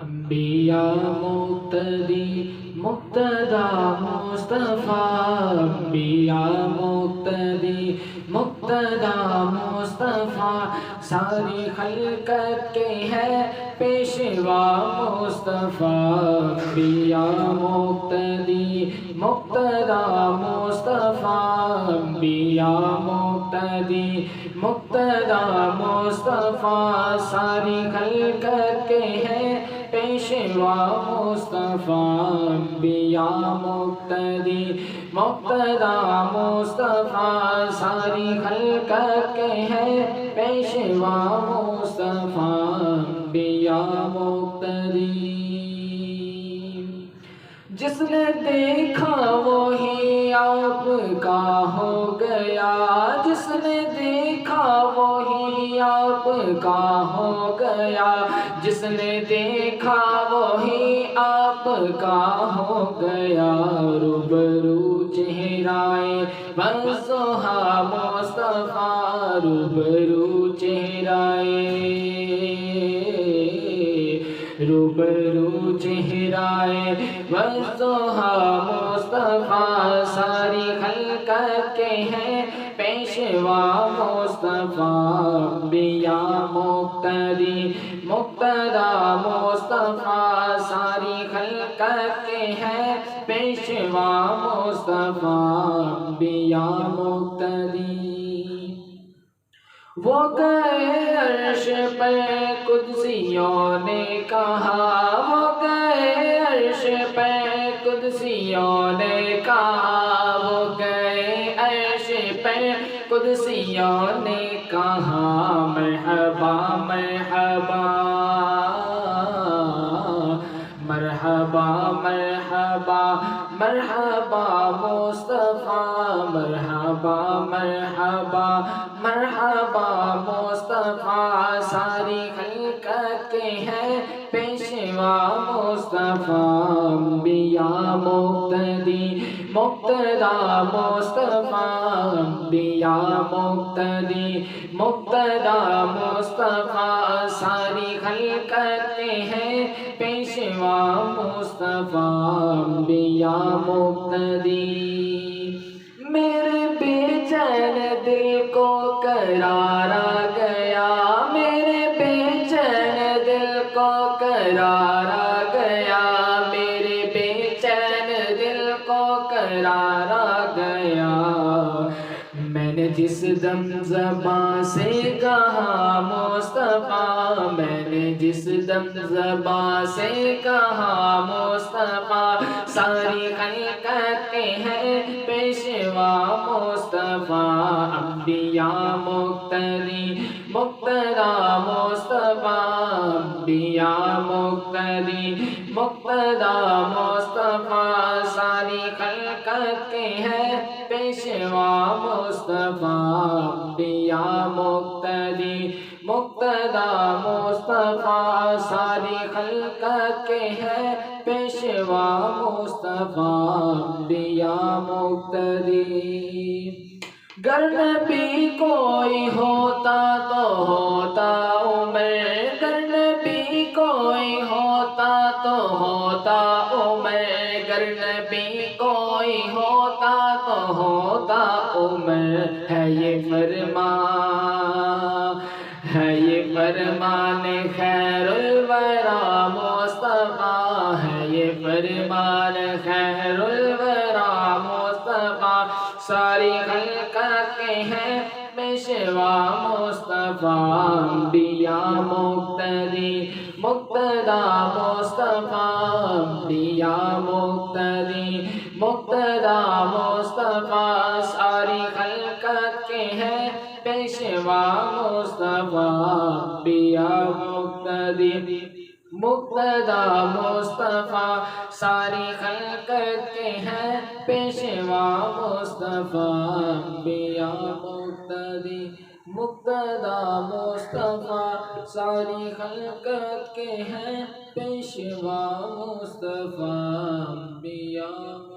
انبیاء مقتدی مقتدا مصطفیٰ، انبیاء مقتدی مقتدا مصطفیٰ، ساری خلقت کے ہے پیشوا مصطفیٰ، انبیاء مقتدی مقتدا مصطفیٰ، انبیاء مقتدی مقتدا مصطفیٰ، ساری خلقت کے ہے پیشوا مصطفیٰ، انبیاء مقتدی مقتدا مصطفیٰ، ساری خلقت کے ہے پیشوا مصطفیٰ، انبیاء مقتدی۔ جس نے دیکھا وہی آپ کا ہو گیا، جس نے دیکھا وہی آپ کا ہو گیا، جس نے دیکھا وہی آپ کا ہو گیا، روبرو چہرائے والضحیٰ مصطفیٰ، روبرو چہرائے روبرو چہرائے والضحیٰ مصطفیٰ، ساری خلقت کے ہیں پیشوا مصطفیٰ، انبیاء مقتدی مقتدا مصطفیٰ، ساری خلقت کے ہیں پیشوا مصطفیٰ، انبیاء مقتدی۔ وہ گئے عرش پہ قدسیوں نے کہا، وہ گئے عرش پہ قدسیوں نے کہا، وہ گئے عرش پہ قدسیوں نے کہا، مرحبا مرحبا مرحبا مرحبا مرحبا مصطفیٰ، مرحبا مرحبا مرحبا مصطفیٰ، ساری خلقت کے ہیں پیشوا مصطفیٰ، انبیاء مقتدی مقتدا مصطفیٰ، انبیاء مقتدی مقتدا مصطفیٰ، ساری خلقت کے ہیں پیشوا مصطفیٰ، انبیاء مقتدی۔ میرے بے چین دل کو قرار آ گیا، میرے بے چین دل کو قرار آ گیا، میرے بے چین دل کو قرار آ گیا، میں نے جس دم زباں سے کہا مصطفیٰ، میں نے جس دم زباں سے کہا مصطفیٰ، ساری خلقت کے ہیں پیشوا مصطفیٰ، انبیاء مقتدی مقتدا مصطفیٰ، انبیاء مقتدی مقتدا مصطفیٰ، ساری خلقت کے ہیں پیشوا مصطفیٰ، انبیاء مقتدی مقتدا مصطفیٰ، ساری خلقت کے ہیں پیشوا مصطفیٰ، انبیاء مقتدی۔ گر نبی کوئی ہوتا تو ہوتا عمر، گر نبی کوئی ہوتا تو ہوتا عمر، گر نبی کوئی ہوتا تو ہوتا عمر، ہے یہ فرمان، ہے یہ فرمان خیر الورا مصطفیٰ، ہے یہ فرمان خیر الورا مصطفیٰ، ساری خلقت کے ہیں پیشوا مصطفیٰ، انبیاء مقتدی مقتدا مصطفیٰ، انبیاء مقتدی مقتدا مصطفیٰ، ساری خلقت کے ہیں پیشوا مصطفیٰ، انبیاء مقتدی مقتدا مصطفیٰ، ساری خلقت کے ہیں پیشوا مصطفیٰ، انبیاء مقتدی مقتدا مصطفیٰ، ساری خلقت کے ہیں پیشوا مصطفیٰ، انبیاء